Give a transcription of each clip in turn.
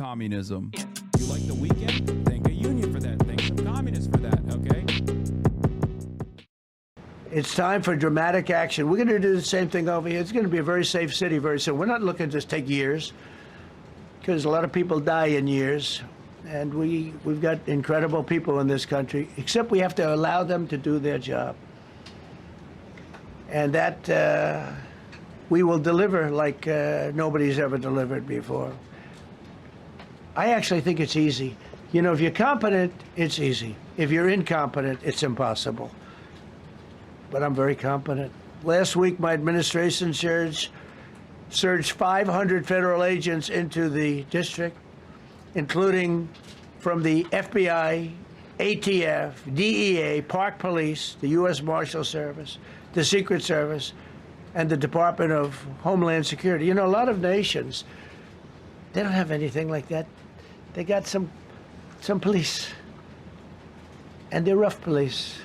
communism. You like the weekend? Thank a union for that. Thank some communists for that, okay? It's time for dramatic action. We're going to do the same thing over here. It's going to be a very safe city very soon. We're not looking to just take years, because a lot of people die in years. And we've got incredible people in this country, except we have to allow them to do their job. And that we will deliver like nobody's ever delivered before. I actually think it's easy. You know, if you're competent, it's easy. If you're incompetent, it's impossible. But I'm very competent. Last week, my administration surged 500 federal agents into the district, including from the FBI, ATF, DEA, Park Police, the U.S. Marshal Service, the Secret Service, and the Department of Homeland Security. You know, a lot of nations, they don't have anything like that. They got some police, and they're rough police.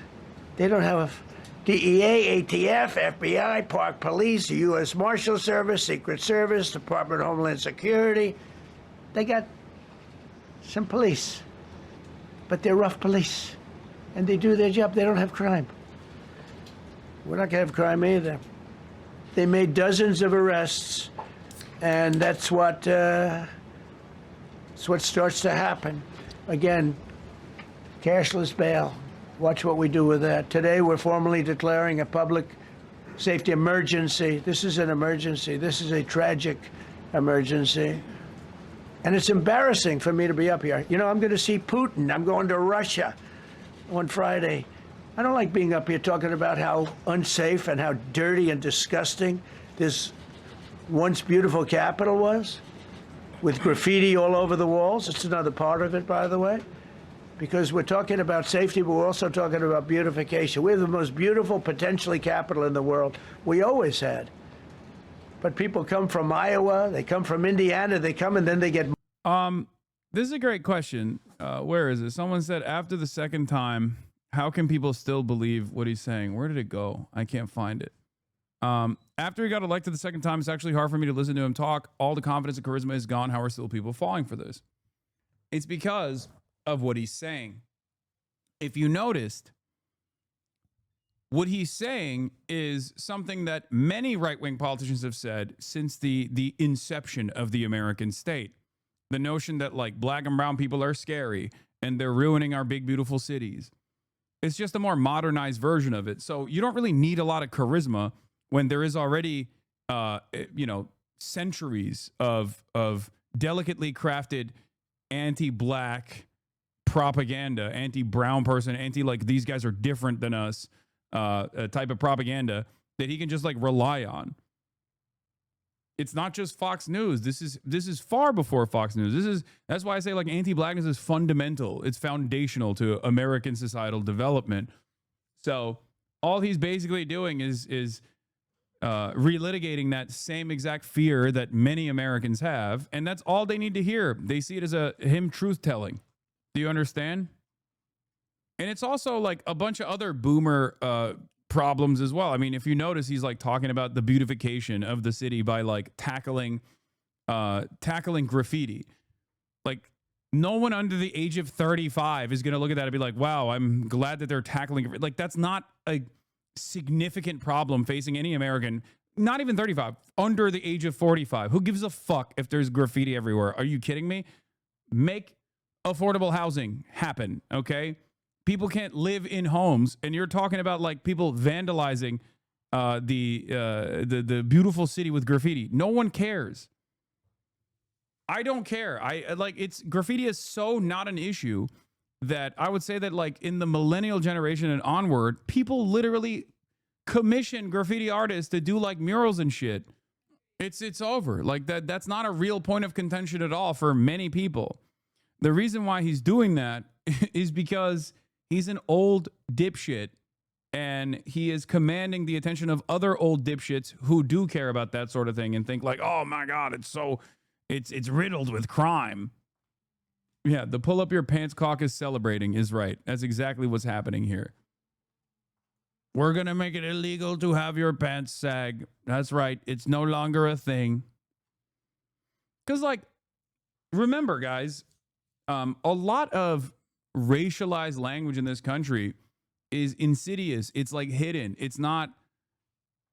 They don't have DEA, ATF, FBI, Park Police, the U.S. Marshal Service, Secret Service, Department of Homeland Security. They got some police, but they're rough police, and they do their job. They don't have crime. We're not going to have crime either. They made dozens of arrests, and that's what starts to happen. Again, cashless bail. Watch what we do with that. Today, we're formally declaring a public safety emergency. This is an emergency. This is a tragic emergency. And it's embarrassing for me to be up here. You know, I'm going to see Putin. I'm going to Russia on Friday. I don't like being up here talking about how unsafe and how dirty and disgusting this once beautiful capital was, with graffiti all over the walls. It's another part of it, by the way, because we're talking about safety, but we're also talking about beautification. We have the most beautiful, potentially, capital in the world. We always had. But people come from Iowa, they come from Indiana, they come and then they get... This is a great question. Where is it? Someone said, after the second time, how can people still believe what he's saying? Where did it go? I can't find it. After he got elected the second time, it's actually hard for me to listen to him talk. All the confidence and charisma is gone. How are still people falling for this? It's because of what he's saying. If you noticed, what he's saying is something that many right-wing politicians have said since the inception of the American state. The notion that, like, black and brown people are scary and they're ruining our big, beautiful cities. It's just a more modernized version of it. So you don't really need a lot of charisma when there is already, centuries of delicately crafted anti-black propaganda, anti-brown person, like these guys are different than us, type of propaganda that he can just like rely on. It's not just Fox News. This is far before Fox News. That's why I say like anti-blackness is fundamental. It's foundational to American societal development. So all he's basically doing is relitigating that same exact fear that many Americans have, and that's all they need to hear. They see it as him truth telling. Do you understand? And it's also like a bunch of other boomer problems as well. I mean, if you notice, he's like talking about the beautification of the city by like tackling graffiti. Like no one under the age of 35 is going to look at that and be like, wow, I'm glad that they're tackling it. Like that's not a significant problem facing any American, not even 35, under the age of 45. Who gives a fuck if there's graffiti everywhere? Are you kidding me? Make affordable housing happen, okay? People can't live in homes, and you're talking about like people vandalizing the beautiful city with graffiti. No one cares. I don't care. Graffiti is so not an issue that I would say that like in the millennial generation and onward, people literally commission graffiti artists to do like murals and shit. It's over. Like that's not a real point of contention at all for many people. The reason why he's doing that is because he's an old dipshit and he is commanding the attention of other old dipshits who do care about that sort of thing and think like, oh my God, it's riddled with crime. Yeah, the pull up your pants caucus celebrating is right. That's exactly what's happening here. We're going to make it illegal to have your pants sag. That's right. It's no longer a thing. Because, like, remember, guys, a lot of racialized language in this country is insidious. It's like hidden. It's not.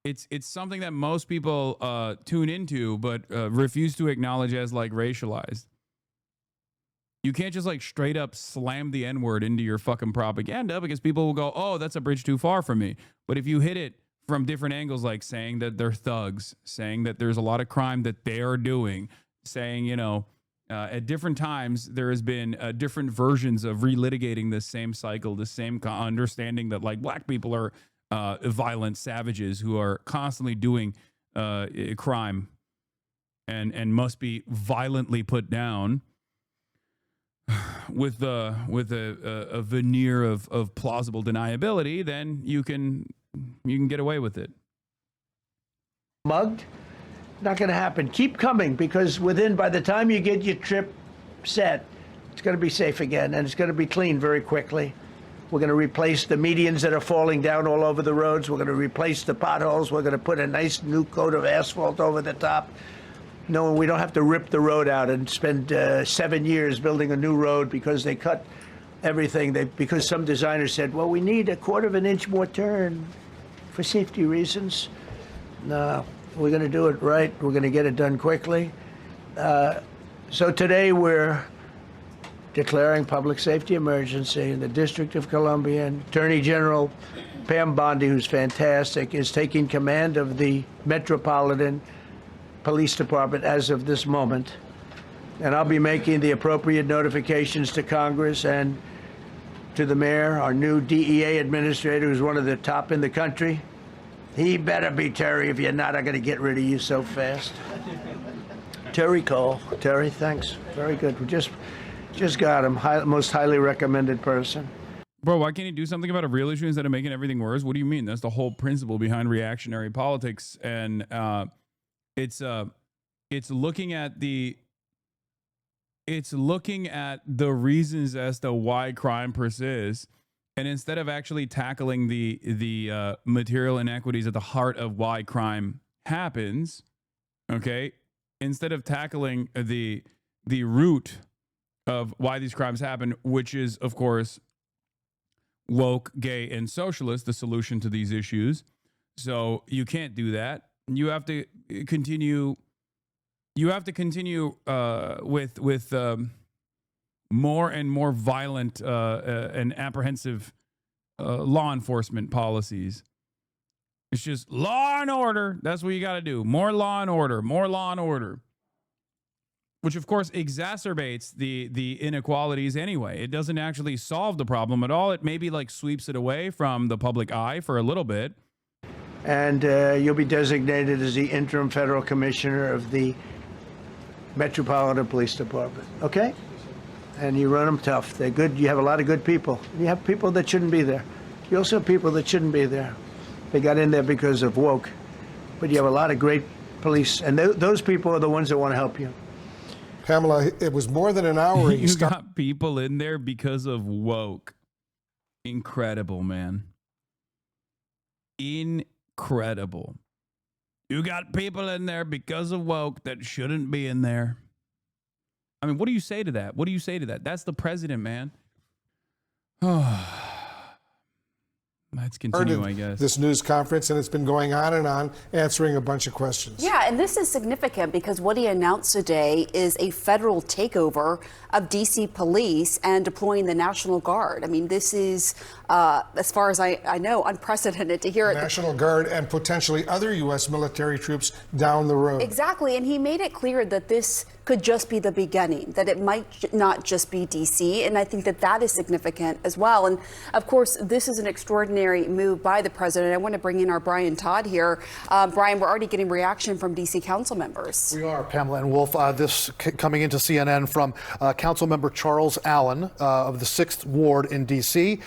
It's something that most people tune into, but refuse to acknowledge as like racialized. You can't just like straight up slam the N-word into your fucking propaganda because people will go, oh, that's a bridge too far for me. But if you hit it from different angles, like saying that they're thugs, saying that there's a lot of crime that they are doing, saying, you know, at different times there has been different versions of relitigating this same cycle, the same understanding that like black people are violent savages who are constantly doing crime and must be violently put down with a veneer of plausible deniability, then you can get away with it. Mugged? Not going to happen. Keep coming, because by the time you get your trip set, it's going to be safe again, and it's going to be clean very quickly. We're going to replace the medians that are falling down all over the roads. We're going to replace the potholes. We're going to put a nice new coat of asphalt over the top. No, we don't have to rip the road out and spend 7 years building a new road because they cut everything. Because some designer said, well, we need a 1/4 of an inch more turn for safety reasons. No, we're going to do it right. We're going to get it done quickly. So today we're declaring public safety emergency in the District of Columbia. And Attorney General Pam Bondi, who's fantastic, is taking command of the Metropolitan Police Department as of this moment. And I'll be making the appropriate notifications to Congress and to the mayor, our new DEA administrator, who's one of the top in the country. He better be Terry. If you're not, I'm going to get rid of you so fast. Terry Cole. Terry, thanks. Very good. We just got him. Most highly recommended person. Bro, why can't he do something about a real issue instead of making everything worse? What do you mean? That's the whole principle behind reactionary politics. And it's looking at the reasons as to why crime persists, and instead of actually tackling the material inequities at the heart of why crime happens, okay, instead of tackling the root of why these crimes happen, which is of course woke, gay, and socialist, the solution to these issues. So you can't do that. You have to continue. You have to continue with more and more violent and apprehensive law enforcement policies. It's just law and order. That's what you got to do. More law and order. More law and order. Which of course exacerbates the inequalities anyway. It doesn't actually solve the problem at all. It maybe like sweeps it away from the public eye for a little bit. And you'll be designated as the interim federal commissioner of the Metropolitan Police Department, okay? And you run them tough. They're good. You have a lot of good people. You have people that shouldn't be there. You also have people that shouldn't be there. They got in there because of woke. But you have a lot of great police, and those people are the ones that want to help you. Pamela, it was more than an hour. You got people in there because of woke. Incredible, man. Incredible. You got people in there because of woke that shouldn't be in there. I mean, what do you say to that? What do you say to that? That's the president, man. Let's continue, I guess. This news conference, and it's been going on, answering a bunch of questions. Yeah, and this is significant because what he announced today is a federal takeover of D.C. police and deploying the National Guard. I mean, this is, as far as I know, unprecedented to hear it. National Guard and potentially other U.S. military troops down the road. Exactly, and he made it clear that this could just be the beginning, that it might not just be D.C., and I think that that is significant as well. And of course, this is an extraordinary move by the president. I want to bring in our Brian Todd here. Brian, we're already getting reaction from D.C. council members. We are, Pamela and Wolf. This coming into CNN from Council Member Charles Allen of the 6th Ward in D.C.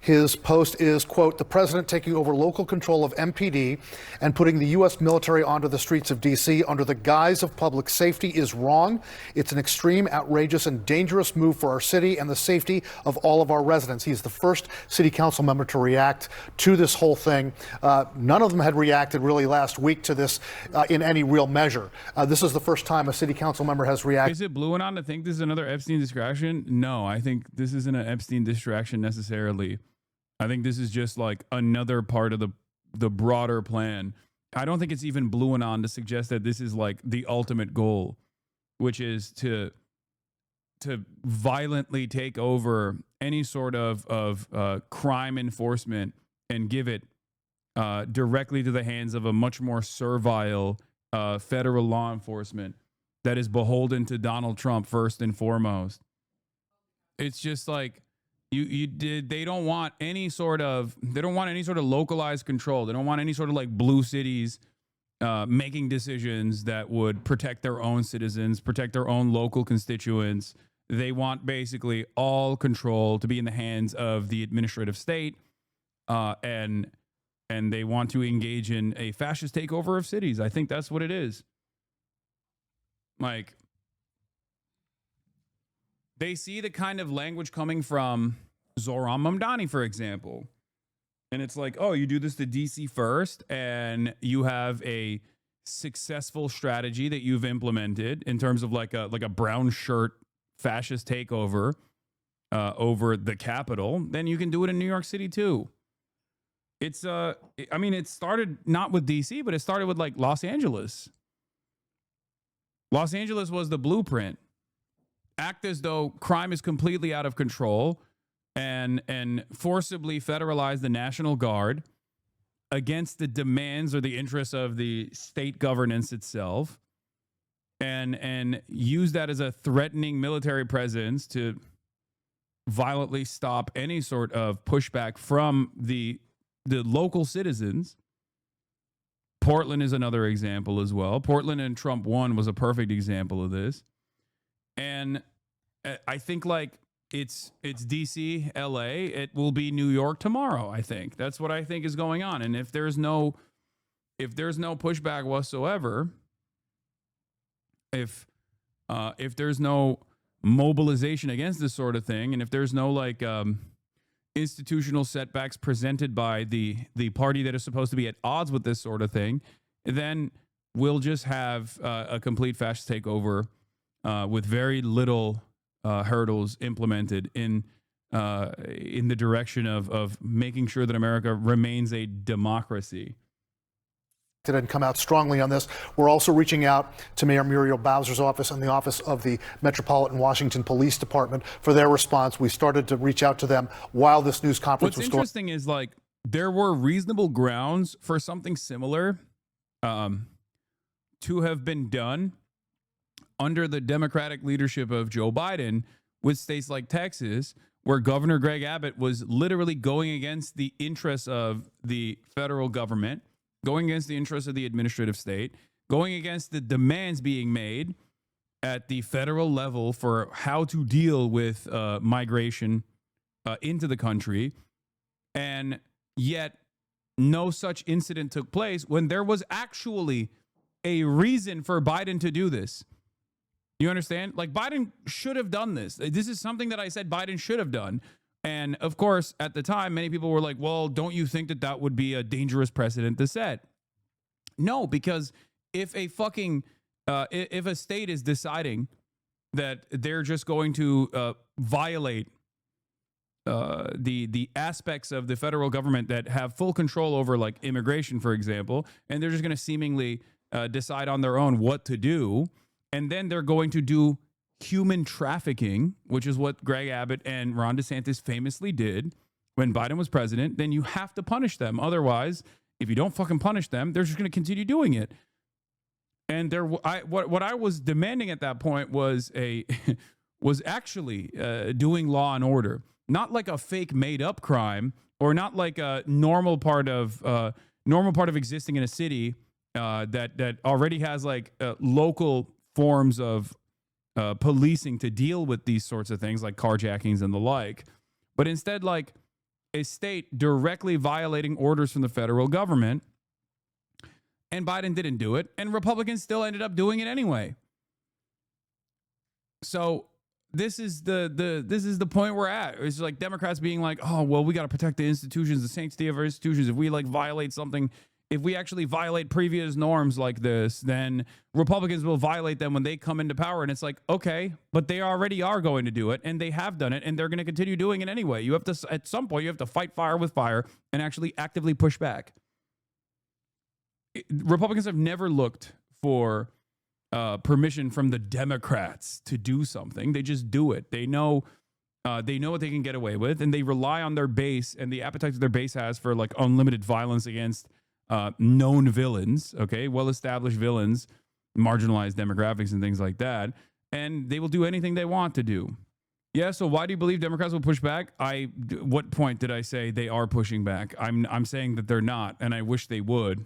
His post is, quote, "The president taking over local control of MPD and putting the U.S. military onto the streets of D.C. under the guise of public safety is wrong. It's an extreme, outrageous, and dangerous move for our city and the safety of all of our residents." He's the first city council member to react to this whole thing. None of them had reacted really last week to this in any real measure. This is the first time a city council member has reacted. Is it blue and on to think this is another Epstein distraction? No, I think this isn't an Epstein distraction necessarily. I think this is just like another part of the broader plan. I don't think it's even blue and on to suggest that this is like the ultimate goal, which is to violently take over any sort of crime enforcement and give it directly to the hands of a much more servile federal law enforcement that is beholden to Donald Trump first and foremost. It's just like they don't want any sort of localized control. They don't want any sort of like blue cities making decisions that would protect their own citizens, protect their own local constituents. They want basically all control to be in the hands of the administrative state, and they want to engage in a fascist takeover of cities. I think that's what it is. Like, they see the kind of language coming from Zoran Mamdani, for example. And it's like, oh, you do this to DC first, and you have a successful strategy that you've implemented in terms of like a brown shirt fascist takeover over the Capitol. Then you can do it in New York City too. It's I mean, it started not with DC, but it started with like Los Angeles. Los Angeles was the blueprint. Act as though crime is completely out of control and forcibly federalize the National Guard against the demands or the interests of the state governance itself, and use that as a threatening military presence to violently stop any sort of pushback from the local citizens. Portland is another example as well. Portland and Trump 1 was a perfect example of this. And I think like it's DC, LA, it will be New York tomorrow, I think. That's what I think is going on. And if there's no pushback whatsoever, if there's no mobilization against this sort of thing, and if there's no like institutional setbacks presented by the party that is supposed to be at odds with this sort of thing, then we'll just have a complete fascist takeover with very little hurdles implemented in the direction of making sure that America remains a democracy. And come out strongly on this. We're also reaching out to Mayor Muriel Bowser's office and the office of the Metropolitan Washington Police Department for their response. We started to reach out to them while this news conference was going. What's interesting is like there were reasonable grounds for something similar to have been done under the Democratic leadership of Joe Biden with states like Texas, where Governor Greg Abbott was literally going against the interests of the federal government, going against the interests of the administrative state, going against the demands being made at the federal level for how to deal with migration into the country. And yet no such incident took place when there was actually a reason for Biden to do this. You understand? Like, Biden should have done this. This is something that I said Biden should have done. And of course, at the time, many people were like, well, don't you think that that would be a dangerous precedent to set? No, because if a state is deciding that they're just going to violate the aspects of the federal government that have full control over like immigration, for example, and they're just going to seemingly decide on their own what to do, and then they're going to do human trafficking, which is what Greg Abbott and Ron DeSantis famously did when Biden was president, then you have to punish them. Otherwise, if you don't fucking punish them, they're just going to continue doing it. And what I was demanding at that point was actually doing law and order, not like a fake made up crime, or not like a normal part of existing in a city that already has like local forms of policing to deal with these sorts of things like carjackings and the like. But instead, like, a state directly violating orders from the federal government. And Biden didn't do it, and Republicans still ended up doing it anyway. So this is the point we're at. It's like Democrats being like, oh, well, we got to protect the institutions, the sanctity of our institutions. If we like violate something, if we actually violate previous norms like this, then Republicans will violate them when they come into power. And it's like, okay, but they already are going to do it, and they have done it, and they're going to continue doing it anyway. You have to, at some point, you have to fight fire with fire and actually actively push back. Republicans have never looked for permission from the Democrats to do something. They just do it. They know what they can get away with, and they rely on their base and the appetite that their base has for like unlimited violence against known villains, okay, well-established villains, marginalized demographics and things like that, and they will do anything they want to do. Yeah, so why do you believe Democrats will push back? What point did I say they are pushing back? I'm saying that they're not, and I wish they would.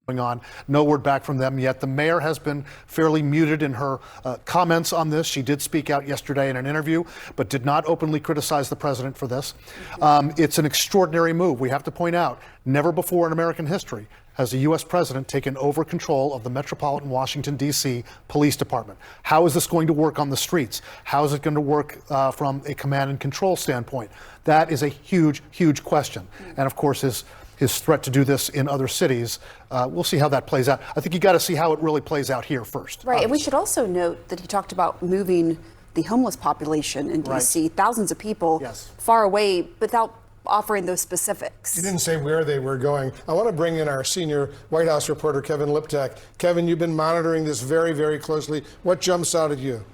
On. No word back from them yet. The mayor has been fairly muted in her comments on this. She did speak out yesterday in an interview, but did not openly criticize the president for this. It's an extraordinary move. We have to point out, never before in American history has a U.S. president taken over control of the Metropolitan Washington, D.C. Police Department. How is this going to work on the streets? How is it going to work from a command and control standpoint? That is a huge, huge question. And of course, his threat to do this in other cities. We'll see how that plays out. I think you got to see how it really plays out here first. Right, and we should also note that he talked about moving the homeless population in D.C., thousands of people far away without offering those specifics. He didn't say where they were going. I want to bring in our senior White House reporter, Kevin Liptak. Kevin, you've been monitoring this very, very closely. What jumps out at you?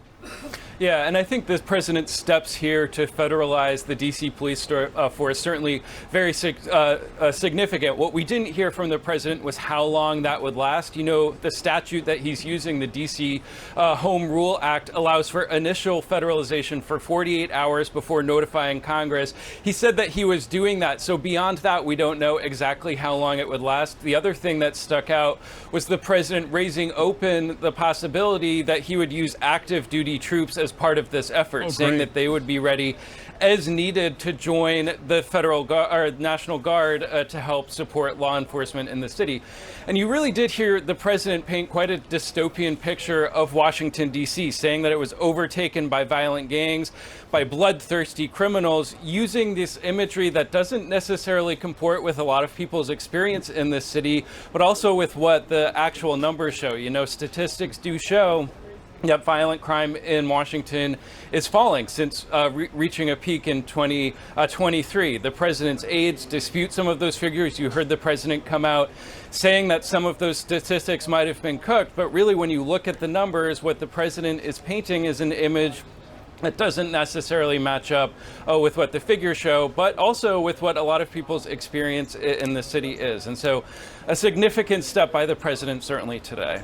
Yeah, and I think the president's steps here to federalize the D.C. police force certainly very significant. What we didn't hear from the president was how long that would last. You know, the statute that he's using, the D.C. Home Rule Act, allows for initial federalization for 48 hours before notifying Congress. He said that he was doing that. So beyond that, we don't know exactly how long it would last. The other thing that stuck out was the president raising open the possibility that he would use active duty troops as part of this effort, saying that they would be ready as needed to join the federal or National Guard to help support law enforcement in the city. And you really did hear the president paint quite a dystopian picture of Washington, D.C., saying that it was overtaken by violent gangs, by bloodthirsty criminals, using this imagery that doesn't necessarily comport with a lot of people's experience in this city, but also with what the actual numbers show. You know, statistics do show that violent crime in Washington is falling since reaching a peak in 2023. The president's aides dispute some of those figures. You heard the president come out saying that some of those statistics might have been cooked, but really when you look at the numbers, what the president is painting is an image that doesn't necessarily match up with what the figures show, but also with what a lot of people's experience in the city is. And so a significant step by the president certainly today.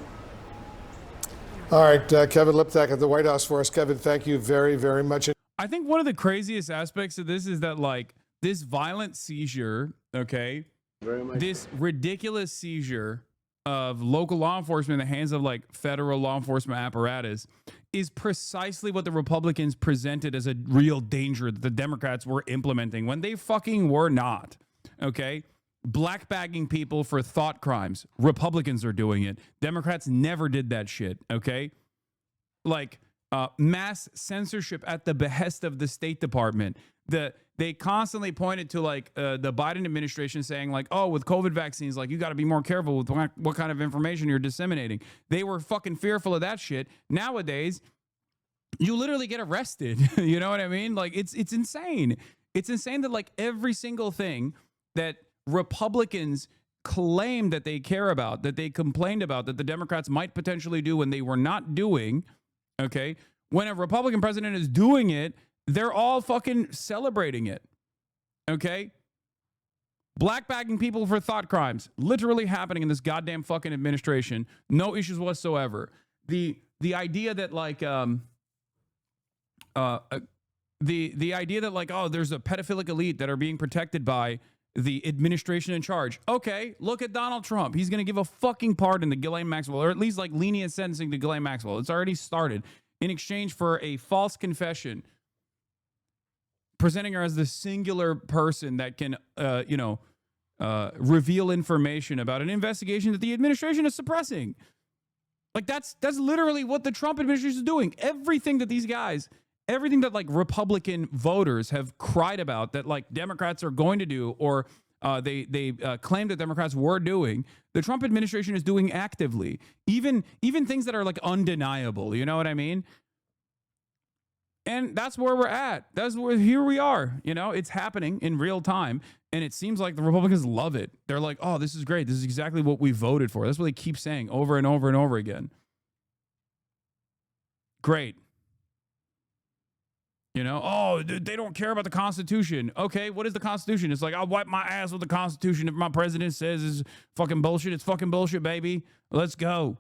All right, Kevin Liptak at the White House for us. Kevin, thank you very, very much. I think one of the craziest aspects of this is that, like, this violent seizure, okay, this ridiculous seizure of local law enforcement in the hands of, like, federal law enforcement apparatus is precisely what the Republicans presented as a real danger that the Democrats were implementing when they fucking were not, okay? Black bagging people for thought crimes. Republicans are doing it. Democrats never did that shit, okay? Like mass censorship at the behest of the State Department. They constantly pointed to like the Biden administration saying like, oh, with COVID vaccines, like you got to be more careful with what kind of information you're disseminating. They were fucking fearful of that shit. Nowadays, you literally get arrested. You know what I mean? Like it's insane. It's insane that like every single thing that Republicans claim that they care about, that they complained about, that the Democrats might potentially do when they were not doing, okay? When a Republican president is doing it, they're all fucking celebrating it, okay? Black bagging people for thought crimes, literally happening in this goddamn fucking administration. No issues whatsoever. The idea that like, the idea that like, oh, there's a pedophilic elite that are being protected by the administration in charge. Okay, look at Donald Trump. He's going to give a fucking pardon to Ghislaine Maxwell, or at least like lenient sentencing to Ghislaine Maxwell. It's already started in exchange for a false confession presenting her as the singular person that can, reveal information about an investigation that the administration is suppressing. Like that's literally what the Trump administration is doing. Everything that these guys, everything that like Republican voters have cried about that like Democrats are going to do, or they claim that Democrats were doing, the Trump administration is doing actively. Even things that are like undeniable. You know what I mean? And that's where we're at. Here we are. You know, it's happening in real time. And it seems like the Republicans love it. They're like, oh, this is great. This is exactly what we voted for. That's what they keep saying over and over and over again. Great. You know, oh, they don't care about the Constitution. Okay, what is the Constitution? It's like, I'll wipe my ass with the Constitution if my president says it's fucking bullshit. It's fucking bullshit, baby. Let's go.